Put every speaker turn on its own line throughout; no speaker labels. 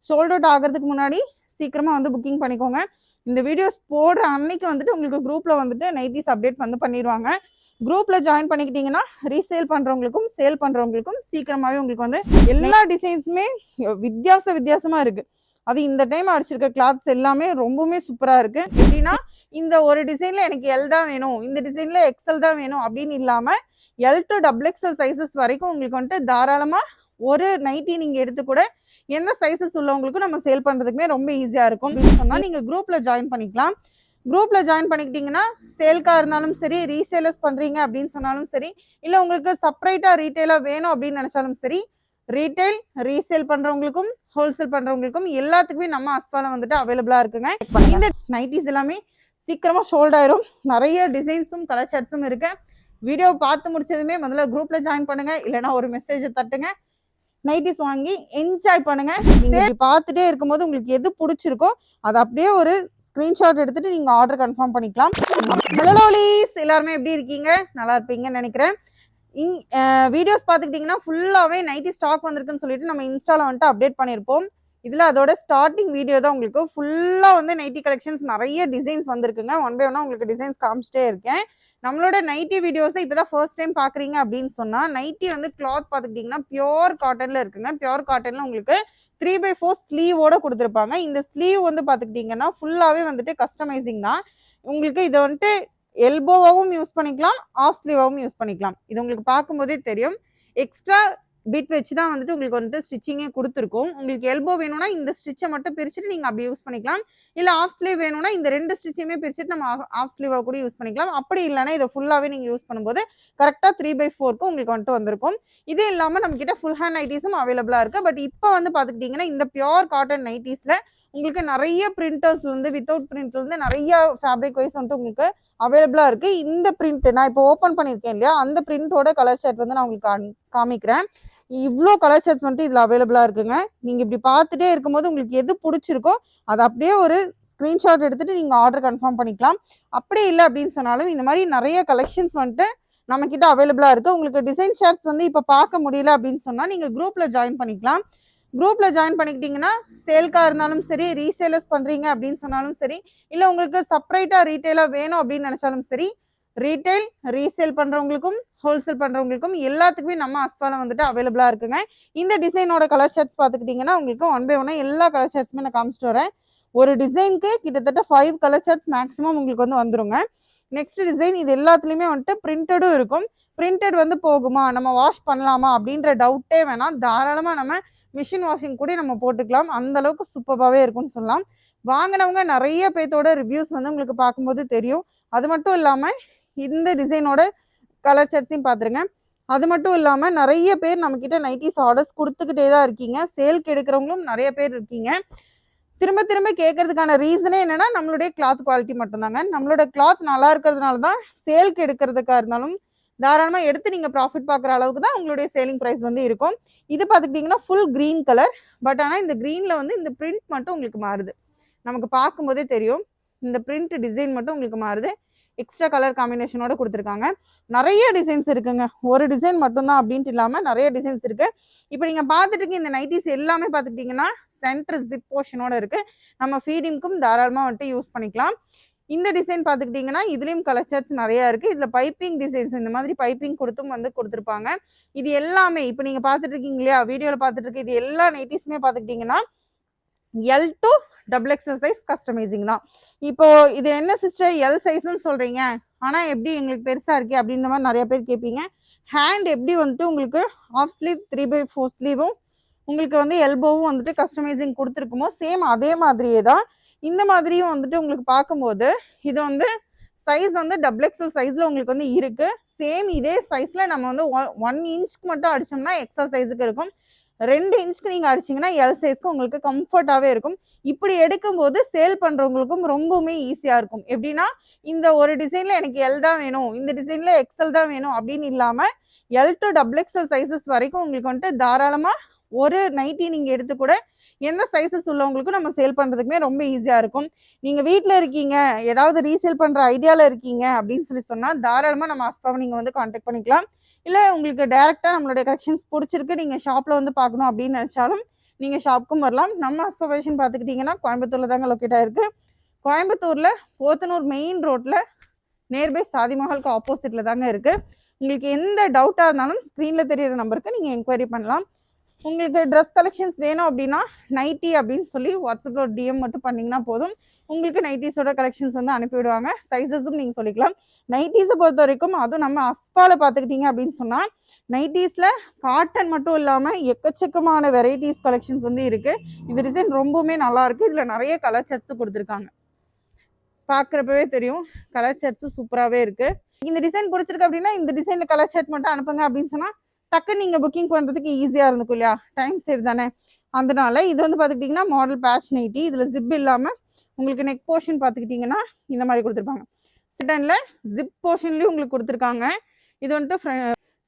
Sold out ஆகிறதுக்கு முன்னாடி சீக்கிரமாக வந்து புக்கிங் பண்ணிக்கோங்க. இந்த வீடியோஸ் போடுற அன்னைக்கு வந்துட்டு உங்களுக்கு குரூப்பில் வந்துட்டு நைட்டிஸ் அப்டேட் வந்து பண்ணிடுவாங்க. குரூப்பில் ஜாயின் பண்ணிக்கிட்டிங்கன்னா ரீசேல் பண்ணுறவங்களுக்கும் சேல் பண்ணுறவங்களுக்கும் சீக்கிரமாகவே உங்களுக்கு வந்து எல்லா டிசைன்ஸுமே வித்தியாசமாக இருக்குது. அது இந்த டைம் அடிச்சிருக்க கிளாத்ஸ் எல்லாமே ரொம்பவுமே சூப்பராக இருக்குது. எப்படின்னா இந்த ஒரு டிசைனில் எனக்கு எல் தான் வேணும், இந்த டிசைனில் எக்ஸ்எல் தான் வேணும் அப்படின்னு இல்லாமல் எல் டு XXL சைஸஸ் வரைக்கும் உங்களுக்கு வந்துட்டு தாராளமாக ஒரு நைட்டி நீங்கள் எடுத்து கூட எந்த சைஸஸ் உள்ளவங்களுக்கும் நம்ம சேல் பண்ணுறதுக்குமே ரொம்ப ஈஸியாக இருக்கும். அப்படின்னு சொன்னால் நீங்கள் குரூப்பில் ஜாயின் பண்ணிக்கலாம். குரூப்பில் ஜாயின் பண்ணிக்கிட்டிங்கன்னா சேல்காக இருந்தாலும் சரி, ரீசேலர்ஸ் பண்ணுறீங்க அப்படின்னு சொன்னாலும் சரி, இல்லை உங்களுக்கு செப்பரேட்டாக ரீட்டெயிலாக வேணும் அப்படின்னு நினச்சாலும் சரி, ரீட்டைல் ரீசேல் பண்ணுறவங்களுக்கும் ஹோல்சேல் பண்ணுறவங்களுக்கும் எல்லாத்துக்குமே நம்ம அஸ்பாவில் வந்துட்டு அவைலபிளாக இருக்குங்க. இந்த நைட்டிஸ் எல்லாமே சீக்கிரமாக ஷோல்ட் ஆயிரும். நிறைய டிசைன்ஸும் கலர் சார்ட்ஸும் இருக்கு. வீடியோ பார்த்து முடிச்சதுமே முதல்ல குரூப்பில் ஜாயின் பண்ணுங்க, இல்லைனா ஒரு மெசேஜை தட்டுங்க. நைட்டிஸ் வாங்கி என்ஜாய் பண்ணுங்க. நீங்க பார்த்துட்டே இருக்கும்போது உங்களுக்கு எது பிடிச்சிருக்கோ அதை அப்படியே ஒரு ஸ்கிரீன்ஷாட் எடுத்துட்டு நீங்க ஆர்டர் கன்ஃபார்ம் பண்ணிக்கலாம். ஹலோ லவ்லீஸ், எல்லாருமே எப்படி இருக்கீங்க? நல்லா இருப்பீங்கன்னு நினைக்கிறேன். வீடியோஸ் பார்த்துக்கிட்டிங்கன்னா ஃபுல்லாகவே நைட்டி ஸ்டாக் வந்திருக்குன்னு சொல்லிட்டு நம்ம இன்ஸ்டாவில் வந்துட்டு அப்டேட் பண்ணியிருப்போம். இதில் அதோட ஸ்டார்டிங் வீடியோ தான் உங்களுக்கு ஃபுல்லாக வந்து நைட்டி கலெக்ஷன்ஸ் நிறைய டிசைன்ஸ் வந்திருக்குங்க. ஒன் பை ஒன்னாக உங்களுக்கு டிசைன்ஸ் காமிச்சிட்டே இருக்கேன். நம்மளோட நைட்டி வீடியோஸை இப்போ தான் ஃபர்ஸ்ட் டைம் பார்க்குறீங்க அப்படின்னு சொன்னால், நைட்டி வந்து கிளாத் பார்த்துக்கிட்டிங்கன்னா பியோர் காட்டனில் இருக்குங்க. பியோர் காட்டனில் உங்களுக்கு 3/4 ஸ்லீவோட கொடுத்துருப்பாங்க. இந்த ஸ்லீவ் வந்து பார்த்துக்கிட்டிங்கன்னா ஃபுல்லாகவே வந்துட்டு கஸ்டமைசிங் தான். உங்களுக்கு இதை வந்துட்டு எல்போவாகவும் யூஸ் பண்ணிக்கலாம், ஆஃப் ஸ்லீவாகவும் யூஸ் பண்ணிக்கலாம். இது உங்களுக்கு பார்க்கும்போதே தெரியும். எக்ஸ்ட்ரா பிட் வச்சு தான் வந்துட்டு உங்களுக்கு வந்துட்டு ஸ்டிச்சிங்கே கொடுத்துருக்கும். உங்களுக்கு எல்போ வேணும்னா இந்த ஸ்டிச்சை மட்டும் பிரிச்சுட்டு நீங்கள் அப்படி யூஸ் பண்ணிக்கலாம். இல்லை ஆஃப் ஸ்லீவ் வேணும்னா இந்த 2 ஸ்டிச்சையுமே பிரிச்சுட்டு நம்ம ஆஃப் ஸ்லீவாக கூட யூஸ் பண்ணிக்கலாம். அப்படி இல்லைன்னா இதை ஃபுல்லாகவே நீங்கள் யூஸ் பண்ணும்போது கரெக்டாக 3/4க்கு உங்களுக்கு வந்துட்டு வந்திருக்கும். இதே இல்லாமல் நம்மக்கிட்ட ஃபுல் ஹேண்ட் நைட்டிஸும் அவைலபிளாக இருக்குது. பட் இப்போ வந்து பார்த்துக்கிட்டிங்கன்னா இந்த பியோர் காட்டன் நைட்டிஸில் உங்களுக்கு நிறைய பிரிண்டர்ஸ்லேருந்து வித்தவுட் பிரிண்ட்லேருந்து நிறைய ஃபேப்ரிக் வைஸ் வந்துட்டு உங்களுக்கு அவைலபிளாக இருக்குது. இந்த பிரிண்ட் நான் இப்போ ஓப்பன் பண்ணியிருக்கேன் இல்லையா, அந்த பிரிண்டோட கலர் ஷர்ட் வந்து நான் உங்களுக்கு காமிக்கிறேன். இவ்வளோ கலர் ஷர்ட்ஸ் வந்துட்டு இதில் அவைலபிளாக இருக்குங்க. நீங்கள் இப்படி பார்த்துட்டே இருக்கும்போது உங்களுக்கு எது பிடிச்சிருக்கோ அதை அப்படியே ஒரு ஸ்க்ரீன்ஷாட் எடுத்துகிட்டு நீங்கள் ஆர்டர் கன்ஃபார்ம் பண்ணிக்கலாம். அப்படி இல்லை அப்படின்னு சொன்னாலும் இந்த மாதிரி நிறைய கலெக்ஷன்ஸ் வந்துட்டு நம்மக்கிட்ட அவைலபிளாக இருக்குது. உங்களுக்கு டிசைன் ஷர்ட்ஸ் வந்து இப்போ பார்க்க முடியல அப்படின்னு சொன்னால் நீங்கள் குரூப்பில் ஜாயின் பண்ணிக்கலாம். குரூப்பில் ஜாயின் பண்ணிக்கிட்டிங்கன்னா சேல்காக இருந்தாலும் சரி, ரீசேலர்ஸ் பண்ணுறீங்க அப்படின்னு சொன்னாலும் சரி, இல்லை உங்களுக்கு செப்பரேட்டாக ரீட்டெயிலாக வேணும் அப்படின்னு நினச்சாலும் சரி, ரீட்டைல் ரீசேல் பண்ணுறவங்களுக்கும் ஹோல்சேல் பண்ணுறவங்களுக்கும் எல்லாத்துக்குமே நம்ம அஸ்பாவில் வந்துட்டு அவைலபிளாக இருக்குங்க. இந்த டிசைனோட கலர் ஷர்ட்ஸ் பார்த்துக்கிட்டிங்கன்னா உங்களுக்கு ஒன் பை ஒன்னாக எல்லா கலர் ஷர்ட்ஸுமே நான் காமிச்சிட்டு வரேன். ஒரு டிசைனுக்கு கிட்டத்தட்ட 5 கலர் ஷர்ட்ஸ் மேக்ஸிமம் உங்களுக்கு வந்து வந்துருங்க. நெக்ஸ்ட் டிசைன் இது எல்லாத்துலேயுமே வந்துட்டு பிரிண்டடும் இருக்கும். பிரிண்டட் வந்து போகுமா, நம்ம வாஷ் பண்ணலாமா அப்படின்ற டவுட்டே வேணாம். தாராளமாக நம்ம மிஷின் வாஷிங் கூட நம்ம போட்டுக்கலாம். அந்த அளவுக்கு சூப்பராகவே இருக்கும்னு சொல்லலாம். வாங்கினவங்க நிறைய பேர்த்தோட ரிவ்யூஸ் வந்து உங்களுக்கு பார்க்கும்போது தெரியும். அது மட்டும் இல்லாமல் இந்த டிசைனோட கலர் ஷர்ட்ஸையும் பார்த்துருங்க. அது மட்டும் இல்லாமல் நிறைய பேர் நம்மக்கிட்ட நைட்டிஸ் ஆர்டர்ஸ் கொடுத்துக்கிட்டே தான் இருக்கீங்க. சேல்க்கு எடுக்கிறவங்களும் நிறைய பேர் இருக்கீங்க. திரும்ப திரும்ப கேட்கறதுக்கான ரீசனே என்னன்னா நம்மளுடைய கிளாத் குவாலிட்டி மட்டும்தாங்க. நம்மளோட கிளாத் நல்லா இருக்கிறதுனால தான் சேல்க்கு எடுக்கிறதுக்காக இருந்தாலும் தாராளமாக எடுத்து நீங்கள் ப்ராஃபிட் பார்க்குற அளவுக்கு தான் உங்களுடைய சேலிங் ப்ரைஸ் வந்து இருக்கும். இது பார்த்துக்கிட்டிங்கன்னா ஃபுல் க்ரீன் கலர். பட் ஆனால் இந்த க்ரீனில் வந்து இந்த பிரிண்ட் மட்டும் உங்களுக்கு மாறுது. நமக்கு பார்க்கும்போதே தெரியும் இந்த பிரிண்ட் டிசைன் மட்டும் உங்களுக்கு மாறுது. எக்ஸ்ட்ரா கலர் காம்பினேஷனோட கொடுத்துருக்காங்க. நிறைய டிசைன்ஸ் இருக்குங்க. ஒரு டிசைன் மட்டும்தான் அப்படின்ட்டு இல்லாமல் நிறைய டிசைன்ஸ் இருக்குது. இப்போ நீங்கள் பார்த்துட்டு இருக்க இந்த நைட்டிஸ் எல்லாமே பார்த்துக்கிட்டிங்கன்னா சென்டர் ஜிப் போர்ஷனோட இருக்குது. நம்ம ஃபீடிங்க்கும் தாராளமாக வந்துட்டு யூஸ் பண்ணிக்கலாம். இந்த டிசைன் பார்த்துக்கிட்டிங்கன்னா இதுலேயும் கலர் சார்ட்ஸ் நிறையா இருக்குது. இதில் பைப்பிங் டிசைன்ஸ் இந்த மாதிரி பைப்பிங் கொடுத்தும் வந்து கொடுத்துருப்பாங்க. இது எல்லாமே இப்போ நீங்கள் பார்த்துட்டு இருக்கீங்க இல்லையா, வீடியோவில் பார்த்துட்டு இருக்கு இது எல்லா நைட்டிஸுமே பார்த்துக்கிட்டிங்கன்னா L to XXL size customising தான். இப்போ இது என்ன சிஸ்டர் எல் சைஸ்ன்னு சொல்கிறீங்க, ஆனால் எப்படி எங்களுக்கு பெருசாக இருக்கே அப்படின்ற மாதிரி நிறைய பேர் கேட்பீங்க. ஹேண்ட் எப்படி வந்துட்டு உங்களுக்கு ஆஃப் ஸ்லீவ் 3/4 ஸ்லீவும் உங்களுக்கு வந்து எல்போவும் வந்துட்டு கஸ்டமைசிங் கொடுத்துருக்குமோ சேம் அதே மாதிரியே தான் இந்த மாதிரியும் வந்துட்டு உங்களுக்கு பார்க்கும்போது இது வந்து சைஸ் வந்து XXL சைஸில் உங்களுக்கு வந்து இருக்குது. சேம் இதே சைஸில் நம்ம வந்து 1 இன்ச்சுக்கு மட்டும் அடித்தோம்னா எக்ஸல் சைஸுக்கு இருக்கும். 2 இன்ச்சுக்கு நீங்கள் அடிச்சிங்கன்னா எல் சைஸ்க்கு உங்களுக்கு கம்ஃபர்ட்டாகவே இருக்கும். இப்படி எடுக்கும்போது சேல் பண்ணுறவங்களுக்கும் ரொம்பவுமே ஈஸியாக இருக்கும். எப்படின்னா இந்த ஒரு டிசைனில் எனக்கு எல் தான் வேணும், இந்த டிசைனில் எக்ஸல் தான் வேணும் அப்படின்னு இல்லாமல் எல் டு XXL சைஸஸ் வரைக்கும் உங்களுக்கு வந்துட்டு தாராளமாக ஒரு நைட்டி நீங்கள் எடுத்து கூட எந்த சைஸஸ் உள்ளவங்களுக்கும் நம்ம சேல் பண்ணுறதுக்குமே ரொம்ப ஈஸியாக இருக்கும். நீங்கள் வீட்டில் இருக்கீங்க, ஏதாவது ரீசேல் பண்ணுற ஐடியாவில் இருக்கீங்க அப்படின்னு சொன்னால் தாராளமாக நம்ம அஸ்பாவை நீங்கள் வந்து கான்டாக்ட் பண்ணிக்கலாம். இல்லை உங்களுக்கு டைரெக்டாக நம்மளுடைய கலெக்ஷன்ஸ் பிடிச்சிருக்கு நீங்கள் ஷாப்பில் வந்து பார்க்கணும் அப்படின்னு நினச்சாலும் நீங்கள் ஷாப்புக்கும் வரலாம். நம்ம அஸ்பா ஃபேஷன் பார்த்துக்கிட்டிங்கன்னா கோயம்புத்தூரில் தாங்க லொக்கேட் ஆகிருக்கு. கோயம்புத்தூரில் போத்தனூர் மெயின் ரோட்டில் நேர்பை சாதி மஹாலுக்கு ஆப்போசிட்டில் தாங்க இருக்குது. உங்களுக்கு எந்த டவுட்டாக இருந்தாலும் ஸ்க்ரீனில் தெரியிற நம்பருக்கு நீங்கள் என்கொயரி பண்ணலாம். உங்களுக்கு ட்ரெஸ் கலெக்ஷன்ஸ் வேணும் அப்படின்னா நைட்டி அப்படின்னு சொல்லி வாட்ஸ்அப்பில் ஒரு டிஎம் மட்டும் பண்ணிங்கன்னா போதும், உங்களுக்கு நைட்டிஸோட கலெக்ஷன்ஸ் வந்து அனுப்பிவிடுவாங்க. சைஸஸும் நீங்கள் சொல்லிக்கலாம். நைட்டிஸை பொறுத்த வரைக்கும் அதுவும் நம்ம அஸ்பாவில் பார்த்துக்கிட்டிங்க அப்படின்னு சொன்னால் நைட்டிஸில் காட்டன் மட்டும் இல்லாமல் எக்கச்சக்கமான வெரைட்டிஸ் கலெக்ஷன்ஸ் வந்து இருக்குது. இந்த டிசைன் ரொம்பவுமே நல்லாயிருக்கு. இதில் நிறைய கலர் செட்ஸு கொடுத்துருக்காங்க. பார்க்குறப்பவே தெரியும் கலர் செட்ஸும் சூப்பராகவே இருக்குது. இந்த டிசைன் பிடிச்சிருக்கு அப்படின்னா இந்த டிசைனில் கலர் ஷர்ட் மட்டும் அனுப்புங்க அப்படின்னு சொன்னால் டக்கு நீங்கள் புக்கிங் பண்ணுறதுக்கு ஈஸியாக இருந்துக்கும் இல்லையா, டைம் சேவ் தானே. அதனால இது வந்து பார்த்துக்கிட்டிங்கன்னா மாடல் பேட்ச் நைட்டி. இதில் ஜிப் இல்லாமல் உங்களுக்கு நெக் போர்ஷன் பார்த்துக்கிட்டிங்கன்னா இந்த மாதிரி கொடுத்துருப்பாங்க. சிட்டனில் ஜிப் போர்ஷன்லேயும் உங்களுக்கு கொடுத்துருக்காங்க. இது வந்துட்டு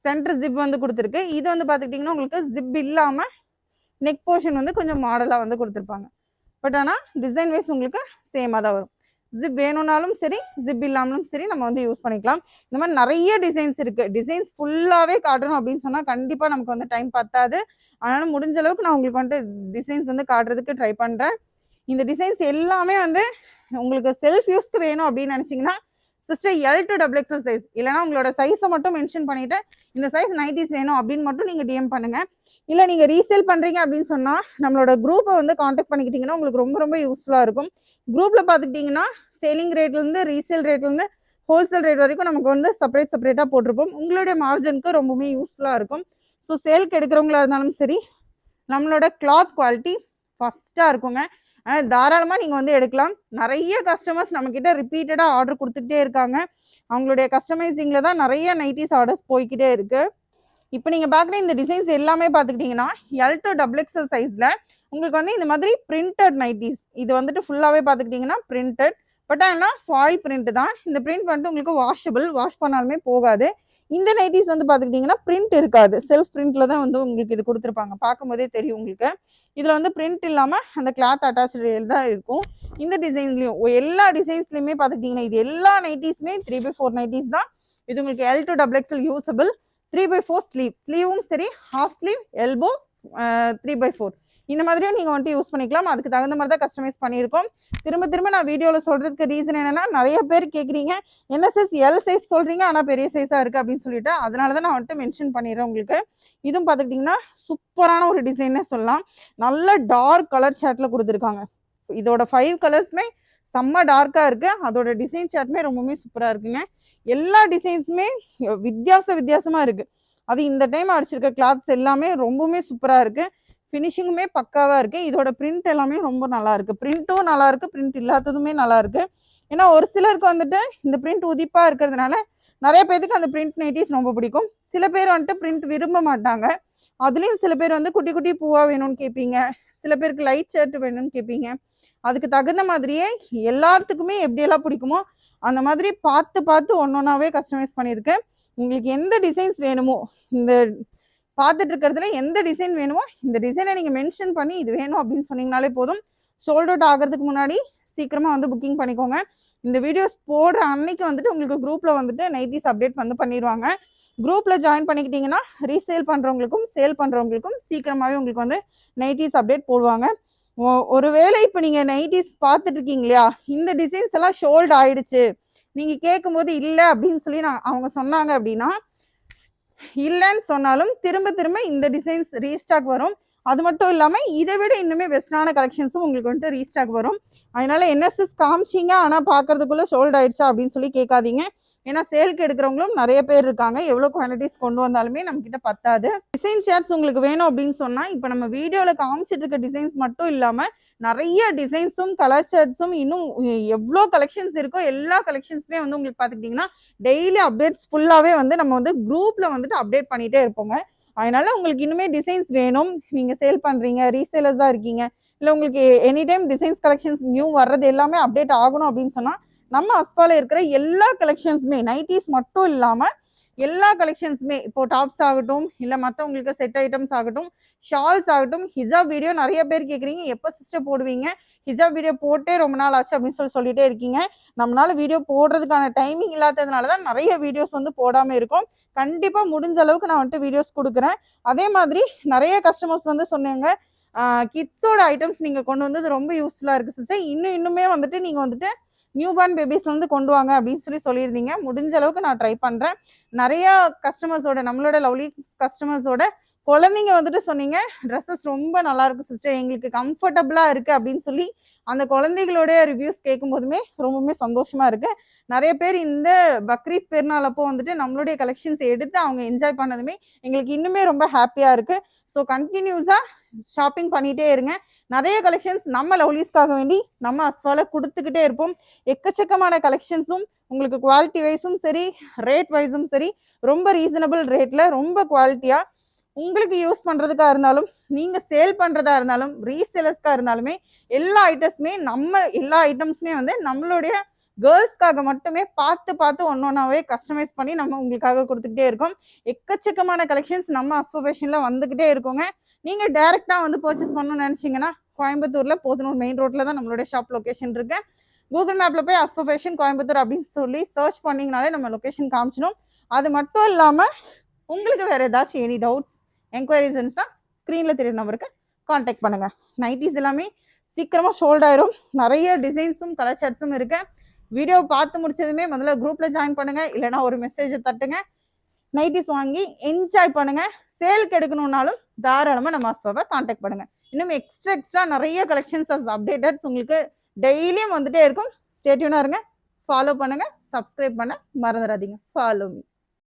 சென்டர் ஜிப் வந்து கொடுத்துருக்கு. இது வந்து பார்த்துக்கிட்டிங்கன்னா உங்களுக்கு ஜிப் இல்லாமல் நெக் போர்ஷன் வந்து கொஞ்சம் மாடலாக வந்து கொடுத்துருப்பாங்க. பட் ஆனால் டிசைன் வைஸ் உங்களுக்கு சேமாக தான் வரும். ஜிப் வேணும்னாலும் சரி ஜிப் இல்லாமலும் சரி நம்ம வந்து யூஸ் பண்ணிக்கலாம். இந்த மாதிரி நிறைய டிசைன்ஸ் இருக்குது. டிசைன்ஸ் ஃபுல்லாகவே காட்டணும் அப்படின்னு சொன்னால் கண்டிப்பாக நமக்கு வந்து டைம் பத்தாது. அதனால் முடிஞ்ச அளவுக்கு நான் உங்களுக்கு வந்துட்டு டிசைன்ஸ் வந்து காட்டுறதுக்கு ட்ரை பண்ணுறேன். இந்த டிசைன்ஸ் எல்லாமே வந்து உங்களுக்கு செல்ஃப் யூஸ்க்கு வேணும் அப்படின்னு நினச்சிங்கன்னா sister L to XXL size இல்லைனா உங்களோட சைஸை மட்டும் மென்ஷன் பண்ணிவிட்டு இந்த சைஸ் நைட்டிஸ் வேணும் அப்படின்னு மட்டும் நீங்கள் டிஎம் பண்ணுங்கள். இல்லை நீங்கள் ரீசேல் பண்ணுறீங்க அப்படின்னு சொன்னால் நம்மளோட குரூப்பை வந்து காண்டாக்ட் பண்ணிக்கிட்டிங்கன்னா உங்களுக்கு ரொம்ப ரொம்ப யூஸ்ஃபுல்லாக இருக்கும். குரூப்பில் பார்த்துக்கிட்டிங்கன்னா சேலிங் ரேட்லேருந்து ரீசேல் ரேட்லேருந்து ஹோல்சேல் ரேட் வரைக்கும் நமக்கு வந்து செப்பரேட்டாக போட்டிருப்போம். உங்களுடைய மார்ஜனுக்கு ரொம்பவுமே யூஸ்ஃபுல்லாக இருக்கும். ஸோ சேலுக்கு எடுக்கிறவங்களா இருந்தாலும் சரி நம்மளோட கிளாத் குவாலிட்டி ஃபஸ்ட்டாக இருக்குங்க. ஆனால் தாராளமாக நீங்கள் வந்து எடுக்கலாம். நிறைய கஸ்டமர்ஸ் நம்மக்கிட்ட ரிப்பீட்டடாக ஆர்டர் கொடுத்துக்கிட்டே இருக்காங்க. அவங்களுடைய கஸ்டமைசிங்கில் தான் நிறைய நைட்டிஸ் ஆர்டர்ஸ் போய்கிட்டே இருக்குது. இப்போ நீங்கள் பார்க்குற இந்த டிசைன்ஸ் எல்லாமே பார்த்துக்கிட்டிங்கன்னா L to XXL சைஸில் உங்களுக்கு வந்து இந்த மாதிரி பிரிண்டட் நைட்டிஸ். இது வந்துட்டு ஃபுல்லாகவே பார்த்துக்கிட்டிங்கன்னா பிரிண்டட். பட் ஆனால் ஃபாயில் பிரிண்ட் தான். இந்த பிரிண்ட் வந்துட்டு உங்களுக்கு வாஷபிள், வாஷ் பண்ணாலுமே போகாது. இந்த நைட்டிஸ் வந்து பார்த்துக்கிட்டிங்கன்னா பிரிண்ட் இருக்காது, செல்ஃப் பிரிண்டில் தான் வந்து உங்களுக்கு இது கொடுத்துருப்பாங்க. பார்க்கும்போதே தெரியும் உங்களுக்கு. இதில் வந்து பிரிண்ட் இல்லாமல் அந்த கிளாத் அட்டாச்சு தான் இருக்கும். இந்த டிசைன்லேயும் எல்லா டிசைன்ஸ்லையுமே பார்த்துக்கிட்டிங்கன்னா இது எல்லா நைட்டிஸுமே 3/4 நைட்டிஸ் தான். இது உங்களுக்கு L to XXL யூஸபிள். 3/4 ஸ்லீவும் சரி, ஹாஃப் ஸ்லீவ், எல்போ 3/4 இந்த மாதிரியும் நீங்கள் வந்துட்டு யூஸ் பண்ணிக்கலாம். அதுக்கு தகுந்த மாதிரி தான் கஸ்டமைஸ் பண்ணியிருக்கோம். திரும்ப நான் வீடியோவில் சொல்கிறதுக்கு ரீசன் என்னென்னா நிறைய பேர் கேட்குறீங்க என்ன சைஸ் L சைஸ் சொல்கிறீங்க ஆனால் பெரிய சைஸாக இருக்குது அப்படின்னு சொல்லிட்டு, அதனால தான் நான் வந்துட்டு மென்ஷன் பண்ணிடுறேன் உங்களுக்கு. இதுவும் பார்த்துக்கிட்டிங்கன்னா சூப்பரான ஒரு டிசைன்னே சொல்லலாம். நல்ல டார்க் கலர் சார்ட்டில் கொடுத்துருக்காங்க. இதோட 5 கலர்ஸுமே செம்ம டார்க்காக இருக்குது. அதோட டிசைன் சார்ட்டுமே ரொம்பவுமே சூப்பராக இருக்குங்க. எல்லா டிசைன்ஸுமே வித்தியாசமாக இருக்குது. அது இந்த டைம் அடிச்சிருக்க கிளாத்ஸ் எல்லாமே ரொம்பவுமே சூப்பராக இருக்குது. ஃபினிஷிங்குமே பக்காவாக இருக்குது. இதோட பிரிண்ட் எல்லாமே ரொம்ப நல்லாயிருக்கு. பிரிண்ட்டும் நல்லாயிருக்கு, பிரிண்ட் இல்லாததுமே நல்லாயிருக்கு. ஏன்னா ஒரு சிலருக்கு வந்துட்டு இந்த பிரிண்ட் உதிப்பாக இருக்கிறதுனால நிறைய பேருக்கு அந்த பிரிண்ட் நைட்டிஸ் ரொம்ப பிடிக்கும். சில பேர் வந்துட்டு பிரிண்ட் விரும்ப மாட்டாங்க. அதுலேயும் சில பேர் வந்து குட்டி குட்டி பூவாக வேணும்னு கேட்பீங்க. சில பேருக்கு லைட் ஷர்ட் வேணும்னு கேட்பீங்க. அதுக்கு தகுந்த மாதிரியே எல்லாத்துக்குமே எப்படியெல்லாம் பிடிக்குமோ அந்த மாதிரி பார்த்து ஒன்னொன்னாவே கஸ்டமைஸ் பண்ணியிருக்கேன். உங்களுக்கு எந்த டிசைன்ஸ் வேணுமோ, இந்த பார்த்துட்டு இருக்கிறதுல எந்த டிசைன் வேணுமோ இந்த டிசைனை நீங்கள் மென்ஷன் பண்ணி இது வேணும் அப்படின்னு சொன்னீங்கனாலே போதும். சோல்ட் அவுட் ஆகிறதுக்கு முன்னாடி சீக்கிரமாக வந்து புக்கிங் பண்ணிக்கோங்க. இந்த வீடியோஸ் போடுற அன்னைக்கு வந்துட்டு உங்களுக்கு குரூப்பில் வந்துட்டு நைட்டிஸ் அப்டேட் வந்து பண்ணிடுவாங்க. குரூப்பில் ஜாயின் பண்ணிக்கிட்டிங்கன்னா ரீசேல் பண்ணுறவங்களுக்கும் சேல் பண்ணுறவங்களுக்கும் சீக்கிரமாகவே உங்களுக்கு வந்து நைட்டிஸ் அப்டேட் போடுவாங்க. ஒருவேளை இப்போ நீங்கள் நைட்டிஸ் பார்த்துட்டு இருக்கீங்க இல்லையா, இந்த டிசைன்ஸ் எல்லாம் ஷோல்ட் ஆயிடுச்சு நீங்கள் கேட்கும்போது இல்லை அப்படின்னு சொல்லி அவங்க சொன்னாங்க அப்படின்னா, இல்லைன்னு சொன்னாலும் திரும்ப இந்த டிசைன்ஸ் ரீஸ்டாக் வரும். அது மட்டும் இல்லாமல் இதை விட இன்னுமே பெஸ்டான கலெக்ஷன்ஸும் உங்களுக்கு வந்துட்டு ரீஸ்டாக் வரும். அதனால NSS காமிச்சிங்க ஆனால் பார்க்கறதுக்குள்ளே ஷோல்ட் ஆயிடுச்சா அப்படின்னு சொல்லி கேட்காதீங்க. ஏன்னா சேலுக்கு எடுக்கிறவங்களும் நிறைய பேர் இருக்காங்க. எவ்வளோ குவான்டிட்டிஸ் கொண்டு வந்தாலுமே நம்மக்கிட்ட பத்தாது. டிசைன் ஷேர்ட்ஸ் உங்களுக்கு வேணும் அப்படின்னு சொன்னால் இப்போ நம்ம வீடியோவில் காமிச்சிட்டு இருக்க டிசைன்ஸ் மட்டும் இல்லாமல் நிறைய டிசைன்ஸும் கலர் ஷர்ட்ஸும் இன்னும் எவ்வளோ கலெக்ஷன்ஸ் இருக்கோ எல்லா கலெக்ஷன்ஸுமே வந்து உங்களுக்கு பார்த்துக்கிட்டிங்கன்னா டெய்லி அப்டேட்ஸ் ஃபுல்லாகவே வந்து நம்ம வந்து குரூப்பில் வந்துட்டு அப்டேட் பண்ணிகிட்டே இருப்போங்க. அதனால உங்களுக்கு இன்னுமே டிசைன்ஸ் வேணும், நீங்கள் சேல் பண்ணுறீங்க, ரீசேலர்ஸ் தான் இருக்கீங்க, இல்லை உங்களுக்கு any time designs collections new வர்றது எல்லாமே அப்டேட் ஆகணும் அப்படின்னு சொன்னால் நம்ம அஸ்பாவில் இருக்கிற எல்லா கலெக்ஷன்ஸுமே நைட்டிஸ் மட்டும் இல்லாமல் எல்லா கலெக்ஷன்ஸுமே இப்போ டாப்ஸ் ஆகட்டும், இல்லை மற்றவங்களுக்கு செட் ஐட்டம்ஸ் ஆகட்டும், ஷால்ஸ் ஆகட்டும், ஹிஜாப் வீடியோ நிறைய பேர் கேட்குறீங்க எப்போ சிஸ்டர் போடுவீங்க, ஹிஜாப் வீடியோ போட்டே ரொம்ப நாள் ஆச்சு அப்படின்னு சொல்லிட்டே இருக்கீங்க. நம்மளால வீடியோ போடுறதுக்கான டைமிங் இல்லாததுனால தான் நிறைய வீடியோஸ் வந்து போடாமல் இருக்கும். கண்டிப்பாக முடிஞ்ச அளவுக்கு நான் வந்துட்டு வீடியோஸ் கொடுக்குறேன். அதே மாதிரி நிறைய கஸ்டமர்ஸ் வந்து சொன்னாங்க கிட்ஸோட ஐட்டம்ஸ் நீங்கள் கொண்டு வந்தது ரொம்ப யூஸ்ஃபுல்லாக இருக்குது சிஸ்டர். இன்னுமே வந்துட்டு நீங்கள் வந்துட்டு நியூ பார்ன் பேபிஸ்ல வந்து கொண்டு வாங்க அப்படின்னு சொல்லியிருந்தீங்க. முடிஞ்ச அளவுக்கு நான் ட்ரை பண்ணுறேன். நிறைய கஸ்டமர்ஸோட, நம்மளோட லவ்லி கஸ்டமர்ஸோட குழந்தைங்க வந்துட்டு சொன்னீங்க ட்ரெஸ்ஸஸ் ரொம்ப நல்லா இருக்கு சிஸ்டர், எங்களுக்கு கம்ஃபர்டபுளாக இருக்குது அப்படின்னு சொல்லி அந்த குழந்தைகளோட ரிவ்யூஸ் கேட்கும் போதுமே ரொம்பவுமே சந்தோஷமா இருக்கு. நிறைய பேர் இந்த பக்ரீத் பெருநாள் அப்போ வந்துட்டு நம்மளுடைய கலெக்ஷன்ஸ் எடுத்து அவங்க என்ஜாய் பண்ணதுமே எங்களுக்கு இன்னுமே ரொம்ப ஹாப்பியா இருக்கு. ஸோ கண்டினியூஸா ஷாப்பிங் பண்ணிட்டே இருங்க. நிறைய கலெக்ஷன்ஸ் நம்ம லவ்லீஸ்க்காக வேண்டி நம்ம அஸ்வால கொடுத்துக்கிட்டே இருப்போம். எக்கச்சக்கமான கலெக்ஷன்ஸும் உங்களுக்கு குவாலிட்டி வைஸும் சரி, ரேட் வைஸும் சரி, ரொம்ப ரீசனபிள் ரேட்ல ரொம்ப குவாலிட்டியா உங்களுக்கு யூஸ் பண்றதுக்கா இருந்தாலும், நீங்க சேல் பண்றதா இருந்தாலும், ரீசேலர்ஸ்க்கா இருந்தாலுமே எல்லா ஐட்டம்ஸுமே வந்து நம்மளுடைய கேர்ள்ஸ்க்காக மட்டுமே பார்த்து ஒன்னொன்னாவே கஸ்டமைஸ் பண்ணி நம்ம உங்களுக்காக கொடுத்துக்கிட்டே இருக்கோம். எக்கச்சக்கமான கலெக்ஷன்ஸ் நம்ம அஸ்வோ ஃபேஷன்ல வந்துகிட்டே இருக்கோங்க. நீங்க டைரக்டா வந்து பர்ச்சேஸ் பண்ணணும்னு நினைச்சீங்கன்னா கோயம்புத்தூர்ல போத்தனூர் மெயின் ரோட்ல தான் நம்மளுடைய ஷாப் லொகேஷன் இருக்கு. கூகுள் மேப்ல போய் அஸ்வோ ஃபேஷன் கோயம்புத்தூர் அப்படின்னு சொல்லி சர்ச் பண்ணீங்கனாலே நம்ம லொகேஷன் காமிச்சிடும். அது மட்டும் இல்லாம உங்களுக்கு வேற ஏதாச்சும் எனி டவுட்ஸ், என்கொயரிஸ் இருந்துச்சுன்னா ஸ்க்ரீன்ல தெரியுற நம்பருக்கு கான்டாக்ட் பண்ணுங்க. நைட்டிஸ் எல்லாமே சீக்கிரமா ஷோல்ட் ஆயிரும். நிறைய டிசைன்ஸும் கலர் சார்ட்ஸும் இருக்கு. வீடியோ பார்த்து முடிச்சதுமே முதல்ல குரூப்ல ஜாயின் பண்ணுங்க, இல்லைன்னா ஒரு மெசேஜை தட்டுங்க. நைட்டிஸ் வாங்கி என்ஜாய் பண்ணுங்க. சேலுக்கு எடுக்கணும்னாலும் தாராளமா நம்ம அஸ்வாவை கான்டாக்ட் பண்ணுங்க. இன்னும் எக்ஸ்ட்ரா நிறைய கலெக்ஷன்ஸ் அப்டேட்டட்ஸ் உங்களுக்கு டெய்லியும் வந்துட்டே இருக்கும். ஸ்டே டியூனா இருங்க, ஃபாலோ பண்ணுங்க, சப்ஸ்கிரைப் பண்ண மறந்துடாதீங்க. Follow me.